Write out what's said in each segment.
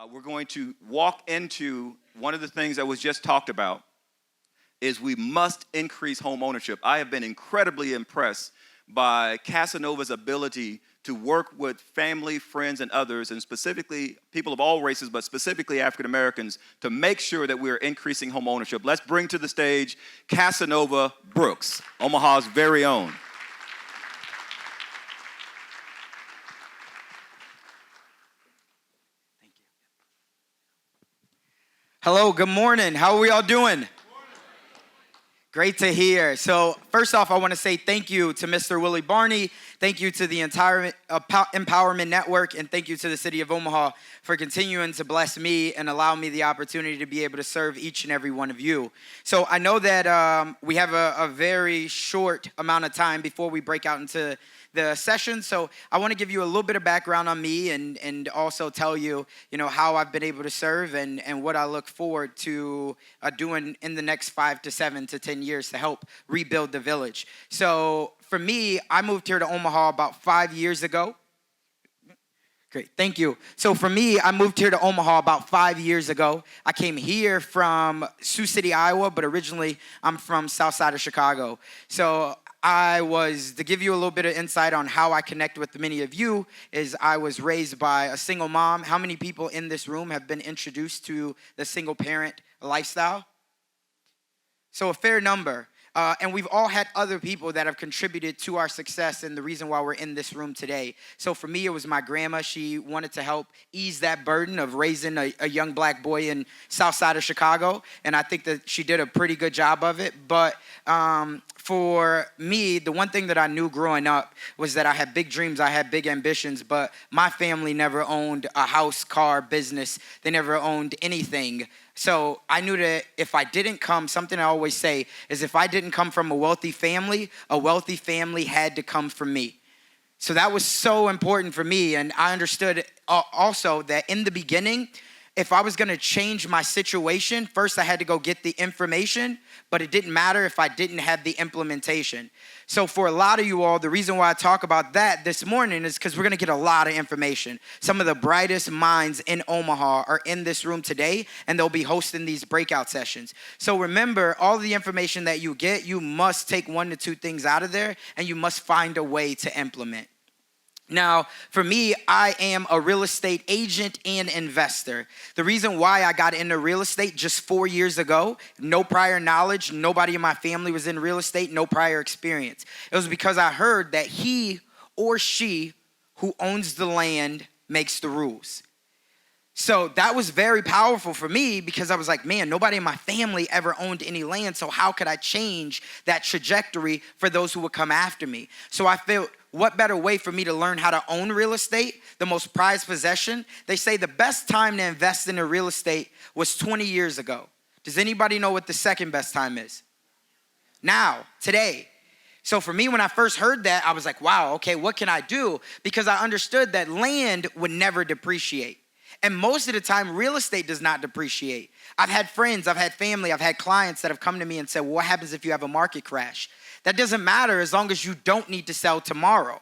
We're going to walk into one of the things that was just talked about is we must increase home ownership. I have been incredibly impressed by Casanova's ability to work with family, friends, and others, and specifically people of all races, but specifically African Americans, to make sure that we're increasing home ownership. Let's bring to the stage Casanova Brooks, Omaha's very own. Hello, good morning. How are we all doing? Great to hear. So first off, I want to say thank you to Mr. Willie Barney. Thank you to the entire Empowerment Network, and thank you to the City of Omaha for continuing to bless me and allow me the opportunity to be able to serve each and every one of you. So I know that we have a very short amount of time before we break out into the session. So I want to give you a little bit of background on me and also tell you, how I've been able to serve and what I look forward to doing in the next 5 to 7 to 10 years to help rebuild the village. So for me, I moved here to Omaha about 5 years ago. Great, thank you. So for me, I moved here to Omaha about 5 years ago. I came here from Sioux City, Iowa, but originally I'm from south side of Chicago. So to give you a little bit of insight on how I connect with many of you, is I was raised by a single mom. How many people in this room have been introduced to the single parent lifestyle? So a fair number. And we've all had other people that have contributed to our success and the reason why we're in this room today. So for me, it was my grandma. She wanted to help ease that burden of raising a young black boy in south side of Chicago. And I think that she did a pretty good job of it. But for me, the one thing that I knew growing up was that I had big dreams, I had big ambitions, but my family never owned a house, car, business. They never owned anything. So I knew that if I didn't come, something I always say is if I didn't come from a wealthy family had to come from me. So that was so important for me. And I understood also that in the beginning, if I was going to change my situation, first I had to go get the information, but it didn't matter if I didn't have the implementation. So for a lot of you all, the reason why I talk about that this morning is because we're going to get a lot of information. Some of the brightest minds in Omaha are in this room today, and they'll be hosting these breakout sessions. So remember, all the information that you get, you must take 1 to 2 things out of there, and you must find a way to implement. Now, for me, I am a real estate agent and investor. The reason why I got into real estate just 4 years ago, no prior knowledge, nobody in my family was in real estate, no prior experience. It was because I heard that he or she who owns the land makes the rules. So that was very powerful for me because I was like, man, nobody in my family ever owned any land. So how could I change that trajectory for those who would come after me? So I felt, what better way for me to learn how to own real estate, the most prized possession? They say the best time to invest in a real estate was 20 years ago. Does anybody know what the second best time is? Now, today. So for me, when I first heard that, I was like, wow, okay, what can I do? Because I understood that land would never depreciate. And most of the time, real estate does not depreciate. I've had friends, I've had family, I've had clients that have come to me and said, well, what happens if you have a market crash? That doesn't matter as long as you don't need to sell tomorrow.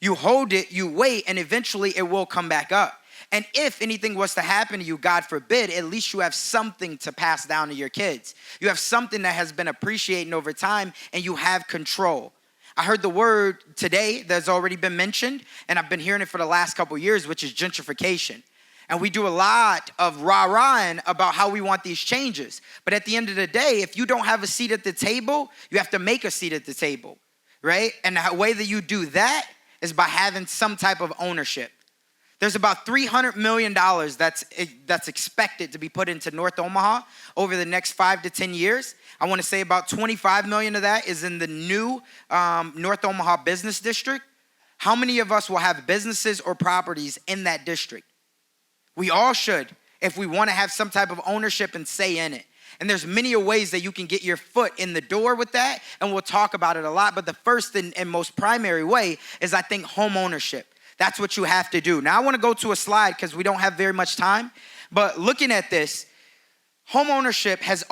You hold it, you wait, and eventually it will come back up. And if anything was to happen to you, God forbid, at least you have something to pass down to your kids. You have something that has been appreciating over time, and you have control. I heard the word today that's already been mentioned, and I've been hearing it for the last couple of years, which is gentrification. And we do a lot of rah-rahing about how we want these changes. But at the end of the day, if you don't have a seat at the table, you have to make a seat at the table, right? And the way that you do that is by having some type of ownership. There's about $300 million that's expected to be put into North Omaha over the next 5 to 10 years. I want to say about $25 million of that is in the new North Omaha Business District. How many of us will have businesses or properties in that district? We all should, if we want to have some type of ownership and say in it. And there's many ways that you can get your foot in the door with that, and we'll talk about it a lot. But the first and most primary way is, I think, home ownership. That's what you have to do. Now, I want to go to a slide because we don't have very much time. But looking at this, home ownership has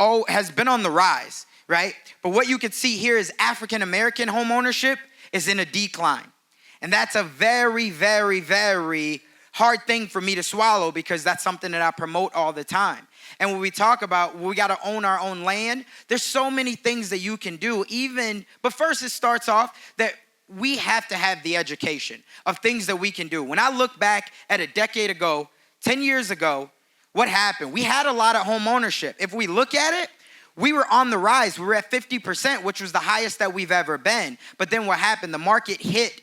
been on the rise, right? But what you can see here is African-American home ownership is in a decline. And that's a very, very, very hard thing for me to swallow because that's something that I promote all the time. And when we talk about we got to own our own land, there's so many things that you can do but first it starts off that we have to have the education of things that we can do. When I look back at a decade ago, 10 years ago, what happened? We had a lot of home ownership. If we look at it, we were on the rise. We were at 50%, which was the highest that we've ever been. But then what happened? The market hit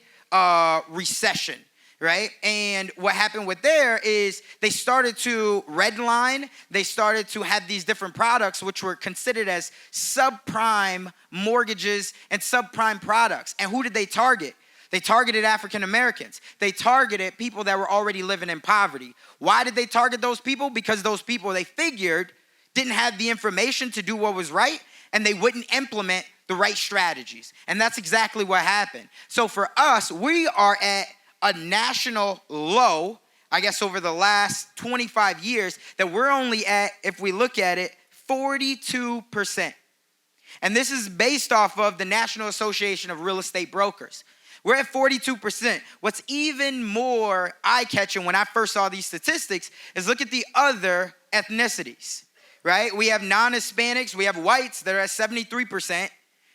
recession, right? And what happened with there is they started to redline. They started to have these different products which were considered as subprime mortgages and subprime products. And who did they target? They targeted African Americans. They targeted people that were already living in poverty. Why did they target those people? Because those people, they figured, didn't have the information to do what was right, and they wouldn't implement the right strategies. And that's exactly what happened. So for us, we are at a national low, I guess over the last 25 years, that we're only at, if we look at it, 42%. And this is based off of the National Association of Real Estate Brokers. We're at 42%. What's even more eye-catching when I first saw these statistics is look at the other ethnicities. Right? We have non-Hispanics, we have whites that are at 73%,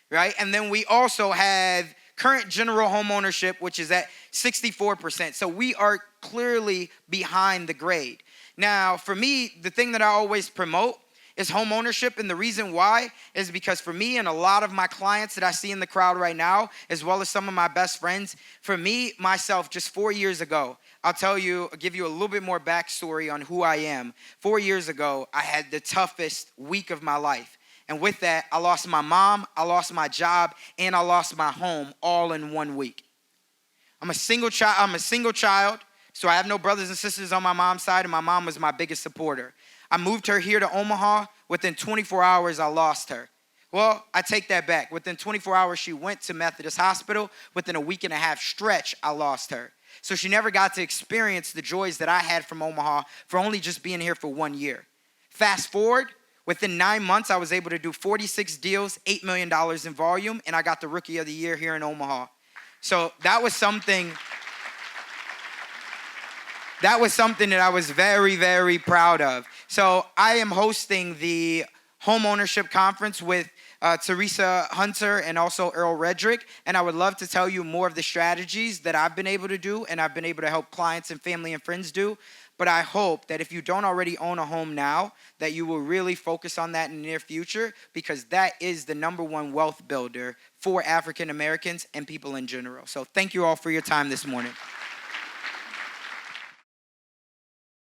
right? And then we also have current general home ownership, which is at 64%. So we are clearly behind the grade. Now, for me, the thing that I always promote is home ownership, and the reason why is because for me and a lot of my clients that I see in the crowd right now, as well as some of my best friends, for me, myself, just 4 years ago, I'll give you a little bit more backstory on who I am. 4 years ago, I had the toughest week of my life. And with that, I lost my mom, I lost my job, and I lost my home all in 1 week. I'm a single child, so I have no brothers and sisters on my mom's side, and my mom was my biggest supporter. I moved her here to Omaha. Within 24 hours, I lost her. Well, I take that back. Within 24 hours, she went to Methodist Hospital. Within a week and a half stretch, I lost her. So she never got to experience the joys that I had from Omaha for only just being here for 1 year. Fast forward, within 9 months, I was able to do 46 deals, $8 million in volume, and I got the Rookie of the Year here in Omaha. So that was something that I was very, very proud of. So I am hosting the Home Ownership Conference with Teresa Hunter and also Earl Redrick, and I would love to tell you more of the strategies that I've been able to do and I've been able to help clients and family and friends do. But I hope that if you don't already own a home now, that you will really focus on that in the near future, because that is the #1 wealth builder for African Americans and people in general. So thank you all for your time this morning.